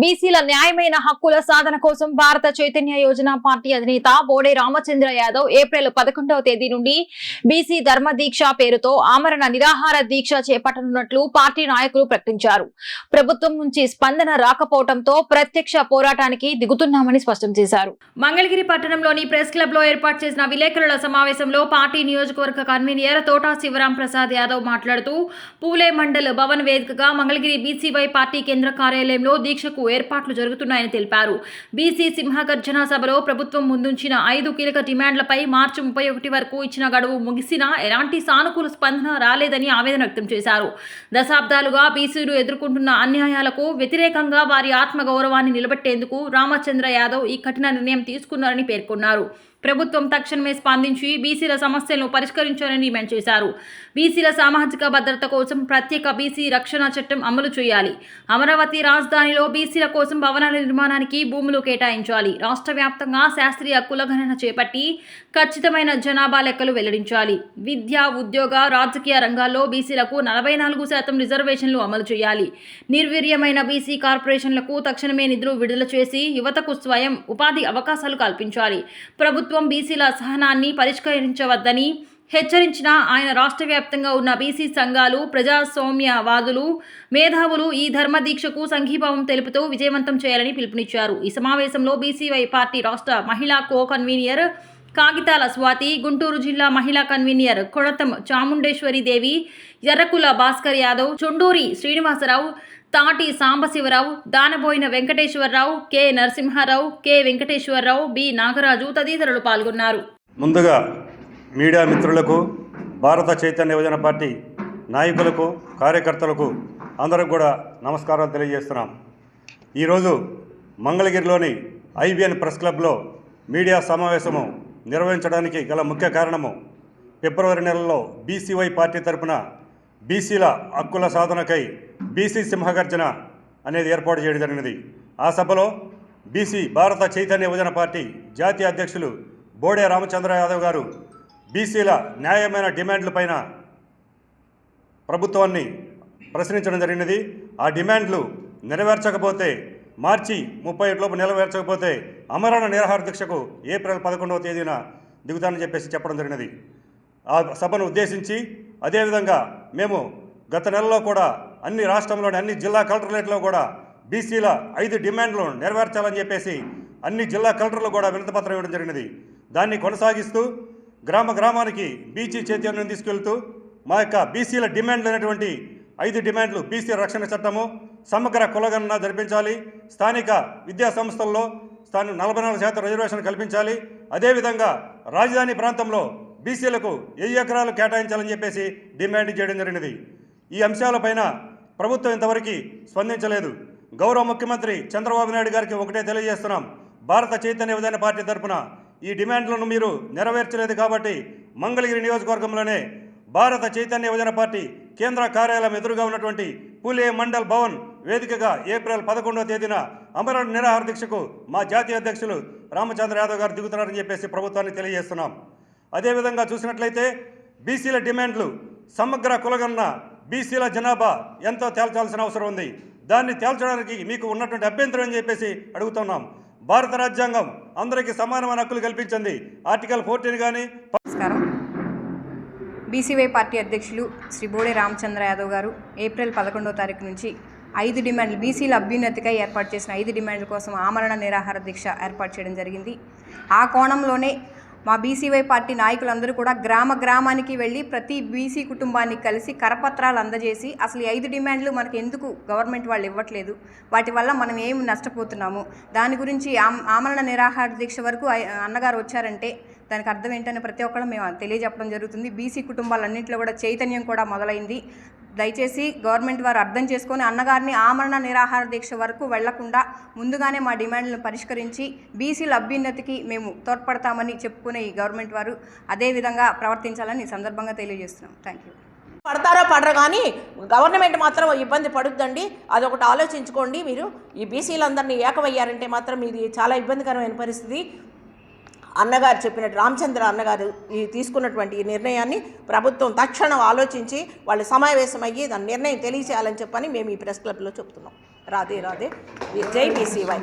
బీసీల న్యాయమైన హక్కుల సాధన కోసం భారత చైతన్య యోజన పార్టీ అధినేత బోడే రామచంద్ర యాదవ్ ఏప్రిల్ 11వ తేదీ నుండి బీసీ ధర్మ దీక్ష పేరుతో ఆమరణ నిరాహార దీక్ష చేపట్టనున్నట్లు పార్టీ నాయకులు ప్రకటించారు. ప్రభుత్వం నుంచి స్పందన రాకపోవడంతో ప్రత్యక్ష పోరాటానికి దిగుతున్నామని స్పష్టం చేశారు. మంగళగిరి పట్టణంలోని ప్రెస్ క్లబ్ లో ఏర్పాటు చేసిన విలేకరుల సమావేశంలో పార్టీ నియోజకవర్గ కన్వీనర్ తోటా శివరాం ప్రసాద్ యాదవ్ మాట్లాడుతూ పూలే మండల్ భవన్ వేదికగా మంగళగిరి బీసీవై పార్టీ కేంద్ర కార్యాలయంలో దీక్షకు ఏర్పాట్లు జరుగుతున్నాయని తెలిపారు. బీసీ సింహగర్జన సభలో ప్రభుత్వం ముందుంచిన 5 కీలక డిమాండ్లపై మార్చి 31 వరకు ఇచ్చిన గడువు ముగిసినా ఎలాంటి సానుకూల స్పందన రాలేదని ఆవేదన వ్యక్తం చేశారు. దశాబ్దాలుగా బీసీలు ఎదుర్కొంటున్న అన్యాయాలకు వ్యతిరేకంగా వారి ఆత్మగౌరవాన్ని నిలబెట్టేందుకు రామచంద్ర యాదవ్ ఈ కఠిన నిర్ణయం తీసుకున్నారని పేర్కొన్నారు. ప్రభుత్వం తక్షణమే స్పందించి బీసీల సమస్యలను పరిష్కరించాలని డిమాండ్ చేశారు. బీసీల సామాజిక భద్రత కోసం ప్రత్యేక బీసీ రక్షణ చట్టం అమలు చేయాలి. అమరావతి రాజధానిలో బీసీల కోసం భవనాల నిర్మాణానికి భూములు కేటాయించాలి. రాష్ట్ర వ్యాప్తంగా శాస్త్రీయ కులగణన చేపట్టి ఖచ్చితమైన జనాభా లెక్కలు వెల్లడించాలి. విద్య, ఉద్యోగ, రాజకీయ రంగాల్లో బీసీలకు 44% రిజర్వేషన్లు అమలు చేయాలి. నిర్వీర్యమైన బీసీ కార్పొరేషన్లకు తక్షణమే నిధులు విడుదల చేసి యువతకు స్వయం ఉపాధి అవకాశాలు కల్పించాలి. ప్రభుత్వం బీసీల సహనాన్ని పరిష్కరించవద్దని హెచ్చరించిన ఆయన రాష్ట్ర వ్యాప్తంగా ఉన్న బీసీ సంఘాలు, ప్రజాస్వామ్యవాదులు, మేధావులు ఈ ధర్మ దీక్షకు సంఘీభావం తెలుపుతూ విజయవంతం చేయాలని పిలుపునిచ్చారు. ఈ సమావేశంలో బీసీవై పార్టీ రాష్ట్ర మహిళా కో కన్వీనర్ కాగితాల స్వాతి, గుంటూరు జిల్లా మహిళా convener Kodatham Chamundeswari Devi, Errakula Bhaskar Yadav, Chunduri Srinivasarao, Tati Sambasivarao, Danaboina Venkateswararao, K Narasimharao, K Venkateswararao, B Nagaraju తదితరులు పాల్గొన్నారు. ముందుగా మీడియా మిత్రులకు, భారత చైతన్య యోజన పార్టీ నాయకులకు, కార్యకర్తలకు అందరికి కూడా నమస్కారాలు తెలియజేస్తున్నాం. ఈరోజు మంగళగిరిలోని ఐబిఎన్ ప్రెస్ క్లబ్లో మీడియా సమావేశము నిర్వహించడానికి గల ముఖ్య కారణము ఫిబ్రవరి నెలలో బీసీవై పార్టీ తరఫున బీసీల హక్కుల సాధనకై బీసీ సింహగర్జన అనేది ఏర్పాటు చేయడం జరిగినది. ఆ సభలో బీసీ భారత చైతన్య యువజన పార్టీ జాతీయ అధ్యక్షులు బోడే రామచంద్ర యాదవ్ గారు బీసీల న్యాయమైన డిమాండ్లపైన ప్రభుత్వాన్ని ప్రశ్నించడం జరిగినది. ఆ డిమాండ్లు నెరవేర్చకపోతే మార్చి 31 నెరవేర్చకపోతే అమరణ నిరాహార దీక్షకు ఏప్రిల్ 11వ తేదీన దిగుతానని చెప్పడం జరిగినది. ఆ సభను ఉద్దేశించి అదేవిధంగా మేము గత నెలలో కూడా అన్ని రాష్ట్రంలోని అన్ని జిల్లా కలెక్టరేట్లో కూడా బీసీల 5 డిమాండ్లను నెరవేర్చాలని చెప్పేసి అన్ని జిల్లా కలెక్టర్లు కూడా వినతిపత్రం ఇవ్వడం జరిగినది. దాన్ని కొనసాగిస్తూ గ్రామానికి బీసీ చైతన్యం తీసుకెళ్తూ మా యొక్క బీసీల డిమాండ్లు అనేటువంటి 5 డిమాండ్లు: బీసీ రక్షణ చట్టము, సమగ్ర కులగణన జరిపించాలి, స్థానిక విద్యా సంస్థల్లో 44% రిజర్వేషన్ కల్పించాలి, అదేవిధంగా రాజధాని ప్రాంతంలో బీసీలకు 1000 ఎకరాలు కేటాయించాలని చెప్పేసి డిమాండ్ చేయడం జరిగినది. ఈ అంశాలపైన ప్రభుత్వం ఇంతవరకు స్పందించలేదు. గౌరవ ముఖ్యమంత్రి చంద్రబాబు నాయుడు గారికి ఒకటే తెలియజేస్తున్నాం: భారత చైతన్య యువజన పార్టీ తరఫున ఈ డిమాండ్లను మీరు నెరవేర్చలేదు కాబట్టి మంగళగిరి నియోజకవర్గంలోనే భారత చైతన్య యువజన పార్టీ కేంద్ర కార్యాలయం ఎదురుగా ఉన్నటువంటి పూలే మండల్ భవన్ వేదికగా ఏప్రిల్ 11వ తేదీన అమరణ నిరాహార దీక్షకు మా జాతీయ అధ్యక్షులు రామచంద్ర యాదవ్ గారు దిగుతున్నారని చెప్పేసి ప్రభుత్వాన్ని తెలియజేస్తున్నాం. అదేవిధంగా చూసినట్లయితే బీసీల డిమాండ్లు: సమగ్ర కులగణన, బీసీల జనాభా ఎంతో తేల్చాల్సిన అవసరం ఉంది. దాన్ని తేల్చడానికి మీకు ఉన్నటువంటి అభ్యంతరం అని చెప్పేసి అడుగుతున్నాం. భారత రాజ్యాంగం అందరికీ సమానమైన హక్కులు కల్పించింది. ఆర్టికల్ 14 కానీ. నమస్కారం. బీసీవై పార్టీ అధ్యక్షులు శ్రీ బోడే రామచంద్ర యాదవ్ గారు ఏప్రిల్ 11వ తారీఖు నుంచి 5 డిమాండ్లు, బీసీల అభ్యున్నతికై ఏర్పాటు చేసిన 5 డిమాండ్ల కోసం ఆమరణ నిరాహార దీక్ష ఏర్పాటు చేయడం జరిగింది. ఆ కోణంలోనే మా బీసీవై పార్టీ నాయకులందరూ కూడా గ్రామానికి వెళ్ళి ప్రతి బీసీ కుటుంబాన్ని కలిసి కరపత్రాలు అందజేసి అసలు 5 డిమాండ్లు మనకు ఎందుకు గవర్నమెంట్ వాళ్ళు ఇవ్వట్లేదు, వాటి వల్ల మనం ఏం నష్టపోతున్నాము, దాని గురించి ఆమరణ నిరాహార దీక్ష వరకు అన్నగారు వచ్చారంటే దానికి అర్థం ఏంటని ప్రతి ఒక్కరు మేము తెలియజెప్పడం జరుగుతుంది. బీసీ కుటుంబాలన్నింటిలో కూడా చైతన్యం కూడా మొదలైంది. దయచేసి గవర్నమెంట్ వారు అర్థం చేసుకొని అన్నగారిని ఆమరణ నిరాహార దీక్ష వరకు వెళ్లకుండా ముందుగానే మా డిమాండ్లను పరిష్కరించి బీసీల అభ్యున్నతికి మేము తోడ్పడతామని చెప్పుకునే ఈ గవర్నమెంట్ వారు అదేవిధంగా ప్రవర్తించాలని ఈ సందర్భంగా తెలియజేస్తున్నాం. Thank you. పడతారో పడరు కానీ గవర్నమెంట్ మాత్రం ఇబ్బంది పడుద్దండి. అదొకటి ఆలోచించుకోండి. మీరు ఈ బీసీలందరినీ ఏకమయ్యారంటే మాత్రం ఇది చాలా ఇబ్బందికరమైన పరిస్థితి. అన్నగారు చెప్పినట్టు రామచంద్ర అన్నగారు తీసుకున్నటువంటి ఈ నిర్ణయాన్ని ప్రభుత్వం తక్షణం ఆలోచించి వాళ్ళు సమావేశమయ్యి దాని నిర్ణయం తెలియచేయాలని చెప్పని మేము ఈ ప్రెస్ క్లబ్లో చెప్తున్నాం. రాధే రాధే. జై బీసీవై.